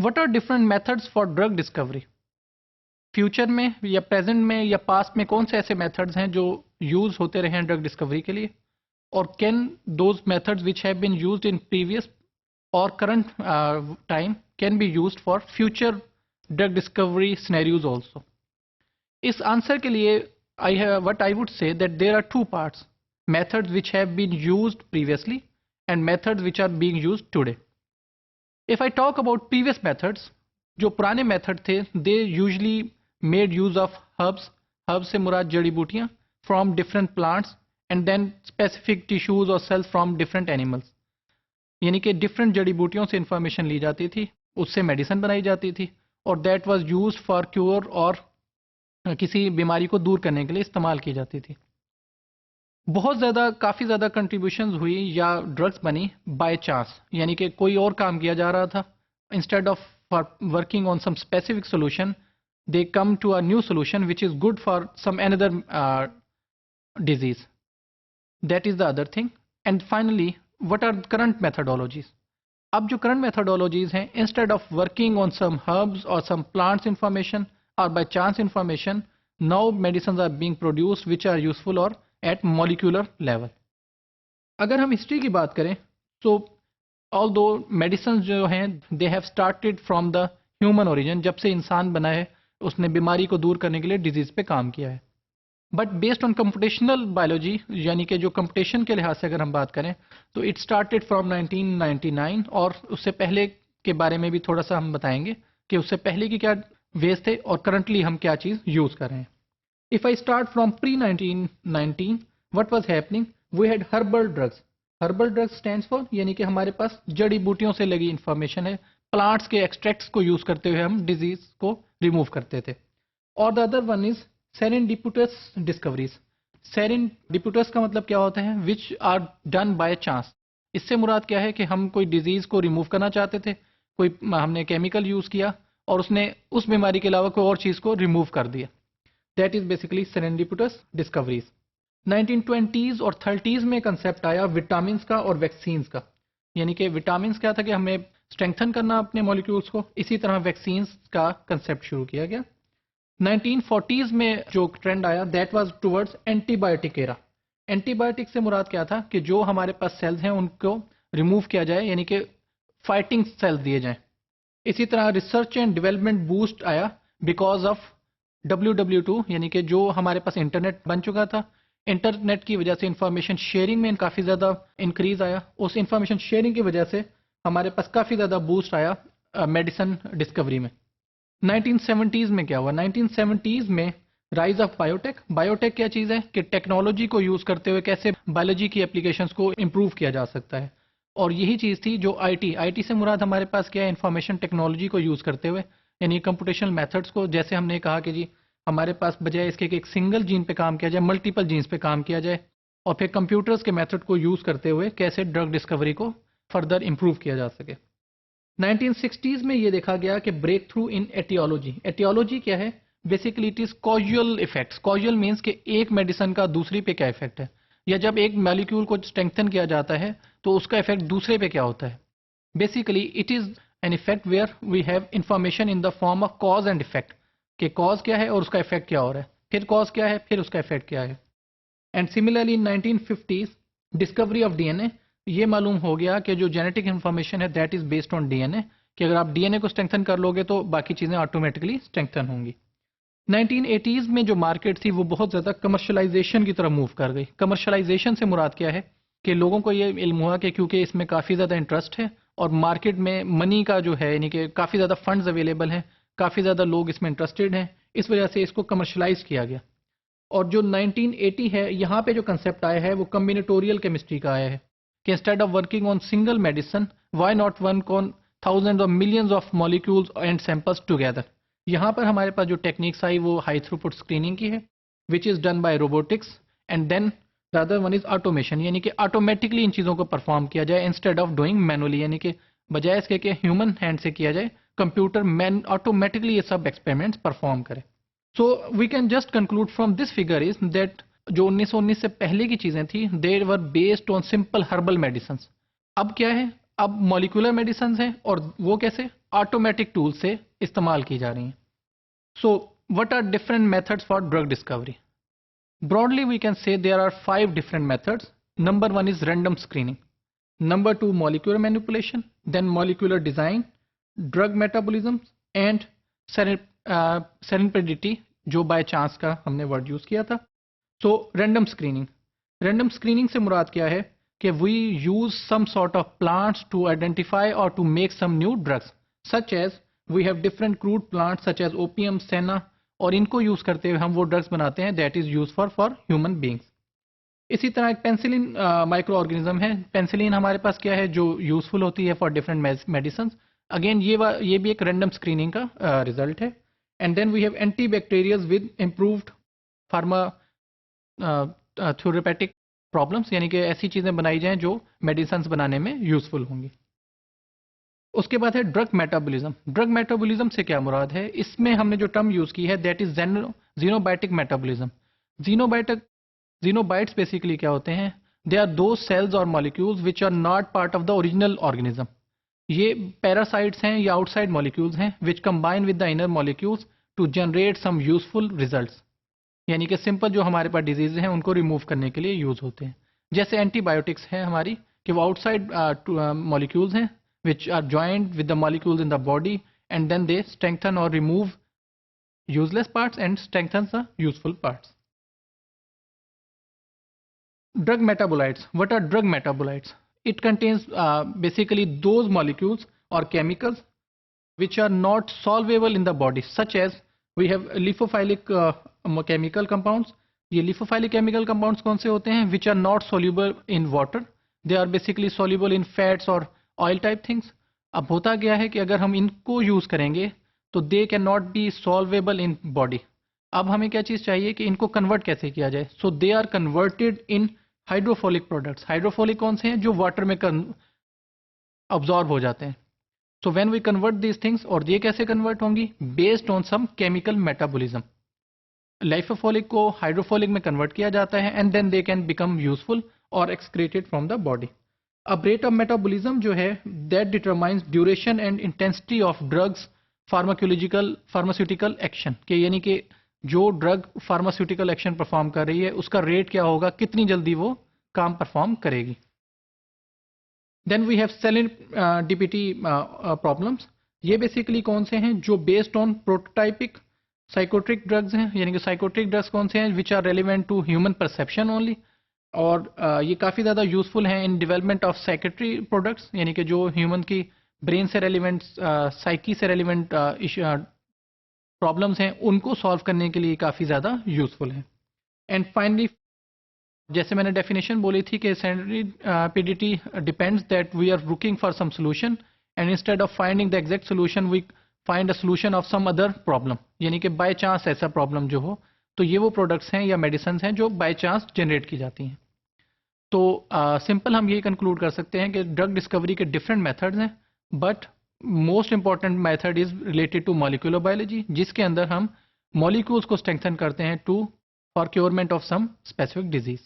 What are different methods for drug discovery? Future में या present में या पास्ट में कौन से ऐसे मेथड्स हैं जो यूज होते रहे हैं ड्रग डिस्कवरी के लिए? और can those methods which have been used in previous और current time can be used for future drug discovery scenarios also? इस आंसर के लिए what I would say that there are two parts: methods which have been used previously and methods which are being used today. If I talk about previous methods, जो पुराने method थे, they usually made use of herbs से मुराद जड़ी बूटियाँ, from different plants and then specific tissues or cells from different animals. यानी कि different जड़ी बूटियों से इंफॉर्मेशन ली जाती थी, उससे मेडिसिन बनाई जाती थी और that was used for cure और किसी बीमारी को दूर करने के लिए इस्तेमाल की जाती थी। काफ़ी ज़्यादा कंट्रीब्यूशंस हुई या ड्रग्स बनी बाय चांस, यानी कि कोई और काम किया जा रहा था, instead of working on some specific solution they come to a new solution which is good for some another disease. That is the other thing. And finally what are current methodologies? अब जो current methodologies हैं, instead of working on some herbs और some plants information or by chance information, now medicines are being produced which are useful or at molecular level. अगर हम history की बात करें तो although medicines जो हैं they have started from the human origin, जब से इंसान बना है उसने बीमारी को दूर करने के लिए डिजीज पे काम किया है, but based on computational biology, यानी कि जो कंप्यूटेशन के लिहाज से अगर हम बात करें तो इट स्टार्टेड फ्रॉम 1999 और उससे पहले के बारे में भी थोड़ा सा हम बताएंगे कि उससे पहले की क्या वेज थे और करंटली हम क्या चीज़ यूज़ कर रहे हैं. If I start from pre 1919, what was happening? We had herbal drugs. Herbal drugs stands for, यानी कि हमारे पास जड़ी बूटियों से लगी इंफॉर्मेशन है, प्लांट्स के एक्सट्रैक्ट्स को यूज़ करते हुए हम डिजीज को रिमूव करते थे. और the other one is serendipitous discoveries. Serendipitous का मतलब क्या होता है? Which are done by chance. इससे मुराद क्या है कि हम कोई डिजीज को रिमूव करना चाहते थे, कोई हमने केमिकल यूज़ किया और उसने उस बीमारी के अलावा कोई और चीज़ को रिमूव कर दिया. That is basically serendipitous discoveries. 1920s और 30s में कंसेप्ट आया विटामिन का और वैक्सीन्स का. यानी कि विटामिन क्या था कि हमें स्ट्रेंथन करना अपने मॉलिक्यूल्स को, इसी तरह वैक्सीन्स का कंसेप्ट शुरू किया गया. 1940s में जो ट्रेंड आया that was towards antibiotic era. Antibiotic से मुराद क्या था कि जो हमारे पास सेल्स हैं उनको रिमूव किया जाए, यानी कि फाइटिंग सेल्स दिए जाएं. इसी तरह रिसर्च एंड डेवलपमेंट बूस्ट आया बिकॉज ऑफ WW2, यानी कि जो हमारे पास इंटरनेट बन चुका था, इंटरनेट की वजह से इंफॉर्मेशन शेयरिंग में काफ़ी ज़्यादा इंक्रीज आया. उस इंफॉर्मेशन शेयरिंग की वजह से हमारे पास काफ़ी ज़्यादा बूस्ट आया मेडिसिन डिस्कवरी में. 1970s में क्या हुआ? 1970s में राइज ऑफ बायोटेक. बायोटेक क्या चीज़ है कि टेक्नोलॉजी को यूज़ करते हुए कैसे बायोलॉजी की एप्लीकेशंस को इम्प्रूव किया जा सकता है. और यही चीज़ थी जो आईटी से मुराद हमारे पास क्या है? इंफॉर्मेशन टेक्नोलॉजी को यूज़ करते हुए, यानी कंप्यूटेशनल मेथड्स को, जैसे हमने कहा कि जी हमारे पास बजाय इसके कि एक सिंगल जीन पे काम किया जाए, मल्टीपल जीन्स पे काम किया जाए और फिर कंप्यूटर्स के मेथड को यूज़ करते हुए कैसे ड्रग डिस्कवरी को फर्दर इम्प्रूव किया जा सके. 1960s में ये देखा गया कि ब्रेक थ्रू इन एटियोलॉजी. एटियोलॉजी क्या है? Basically it is casual effects. Casual means कि एक मेडिसिन का दूसरी पे क्या इफेक्ट है, या जब एक मॉलिक्यूल को स्ट्रेंथन किया जाता है तो उसका इफेक्ट दूसरे पे क्या होता है. Basically it is an effect where we have information in the form of cause and effect, कि कॉज क्या है और उसका इफेक्ट क्या हो रहा है, फिर कॉज क्या है, फिर उसका इफेक्ट क्या है. And similarly in 1950s discovery of DNA. ये मालूम हो गया कि जो जेनेटिक इन्फॉर्मेशन है that is based on DNA, कि अगर आप DNA को स्ट्रेंथन कर लोगे तो बाकी चीज़ें ऑटोमेटिकली स्ट्रेंथन होंगी. 1980s में जो मार्केट थी वो बहुत ज़्यादा कमर्शलाइजेशन की तरफ मूव कर गई. कमर्शलाइजेशन से मुराद क्या है कि लोगों को ये इल्म हुआ कि क्योंकि इसमें काफ़ी ज़्यादा इंटरेस्ट है और मार्केट में मनी का जो है, यानी कि काफ़ी ज़्यादा फंड्स अवेलेबल हैं, काफ़ी ज़्यादा लोग इसमें इंटरेस्टेड हैं, इस वजह से इसको कमर्शलाइज किया गया. और जो 1980 है, यहाँ पे जो कंसेप्ट आया है वो कम्बिनेटोरियल केमिस्ट्री का आया है कि instead of working on single medicine, why not work on thousands और millions of molecules and samples together. यहाँ पर हमारे पास जो टेक्निक्स आई वो हाई थ्रूपुट स्क्रीनिंग की है, which is done by robotics. And then the other one is automation, यानी कि ऑटोमेटिकली इन चीज़ों को परफॉर्म किया जाए इंस्टेड ऑफ डूइंग मैनुअली, यानी कि बजाय इसके कि ह्यूमन हैंड से किया जाए, कंप्यूटर मैन ऑटोमेटिकली ये सब एक्सपेरिमेंट्स परफॉर्म करे. So we can just conclude from this figure is that जो 1919 से पहले की चीज़ें थी they were based on simple herbal medicine. अब क्या है? अब मॉलिक्यूलर मेडिसिन हैं और वो कैसे ऑटोमेटिक टूल से इस्तेमाल की जा रही हैं. So what are different methods for drug discovery? Broadly, we can say there are 5 different methods. Number 1 is random screening. Number 2, molecular manipulation. Then molecular design, drug metabolism, and serendipity, जो by chance का हमने word use किया था. So random screening. Random screening से मुराद क्या है कि we use some sort of plants to identify or to make some new drugs, such as we have different crude plants such as opium, senna, और इनको use करते हुए हम वो ड्रग्स बनाते हैं that is use for human beings. इसी तरह एक पेंसिलिन माइक्रो ऑर्गेनिज्म है. पेंसिलिन हमारे पास क्या है जो यूजफुल होती है फॉर डिफरेंट मेडिसिन. अगेन ये भी एक रैंडम स्क्रीनिंग का रिजल्ट है. And then we have anti bacterias with improved pharma therapeutic problems, यानी कि ऐसी चीज़ें बनाई जाएं जो मेडिसिन बनाने में यूजफुल होंगी. उसके बाद है ड्रग मेटाबॉलिज्म. ड्रग मेटाबॉलिज्म से क्या मुराद है? इसमें हमने जो टर्म यूज़ की है that is xenobiotic metabolism. Xenobiotics basically क्या होते हैं? दे आर दो सेल्स और molecules which are not part of the original organism. ये पैरासाइट्स हैं या आउटसाइड मॉलिक्यूल्स हैं which combine with the inner molecules to generate some useful results. यानी कि सिंपल जो हमारे पास डिजीज हैं उनको रिमूव करने के लिए यूज़ होते हैं. जैसे एंटीबायोटिक्स हैं हमारी कि वो आउटसाइड मॉलिक्यूल्स हैं which are joined with the molecules in the body and then they strengthen or remove useless parts and strengthen the useful parts. Drug metabolites. What are drug metabolites? It contains basically those molecules or chemicals which are not solvable in the body, such as we have lipophilic chemical compounds. ये lipophilic chemical compounds कौन से होते हैं? Which are not soluble in water. They are basically soluble in fats or oil type things. अब होता क्या है कि अगर हम इनको यूज़ करेंगे तो they can not be solvable in body. अब हमें क्या चीज़ चाहिए कि इनको कन्वर्ट कैसे किया जाए? So they are converted in hydrophilic products. Hydrophilic कौन से हैं? जो वाटर में अब्जॉर्ब हो जाते हैं. So when we convert these things, और ये कैसे कन्वर्ट होंगी? Based on some chemical metabolism. Lipophilic को हाइड्रोफोलिक में कन्वर्ट किया जाता है and then they can become useful और एक्सक्रीटेड फ्रॉम द बॉडी. अब रेट ऑफ मेटाबॉलिज्म जो है that determines duration and intensity of drugs pharmaceutical action के, यानी कि जो ड्रग फार्मास्यूटिकल एक्शन परफॉर्म कर रही है उसका रेट क्या होगा, कितनी जल्दी वो काम परफॉर्म करेगी. Then we have serendipity problems. ये बेसिकली कौन से हैं? जो based on prototypic psychotropic drugs हैं, यानी कि साइकोट्रिक ड्रग्स कौन से हैं? Which are relevant to human perception only. और ये काफ़ी ज़्यादा यूज़फुल हैं in development of psychiatry products, यानी कि जो ह्यूमन की ब्रेन से रेलिवेंट साइकी से रेलिवेंट प्रॉब्लम्स हैं उनको सॉल्व करने के लिए काफ़ी ज़्यादा यूज़फुल हैं. एंड फाइनली, जैसे मैंने डेफिनेशन बोली थी कि serendipity depends that we are looking for some solution and instead of finding the exact solution we find a solution of some other problem. यानी कि बाय चांस ऐसा प्रॉब्लम जो हो, तो ये वो प्रोडक्ट्स हैं या मेडिसिन हैं जो बाय चांस जनरेट की जाती हैं. तो सिंपल हम ये कंक्लूड कर सकते हैं कि ड्रग डिस्कवरी के डिफरेंट मेथड्स हैं, but most important method is related to molecular biology, जिसके अंदर हम मॉलिक्यूल्स को स्ट्रेंथन करते हैं to for curement of some specific disease.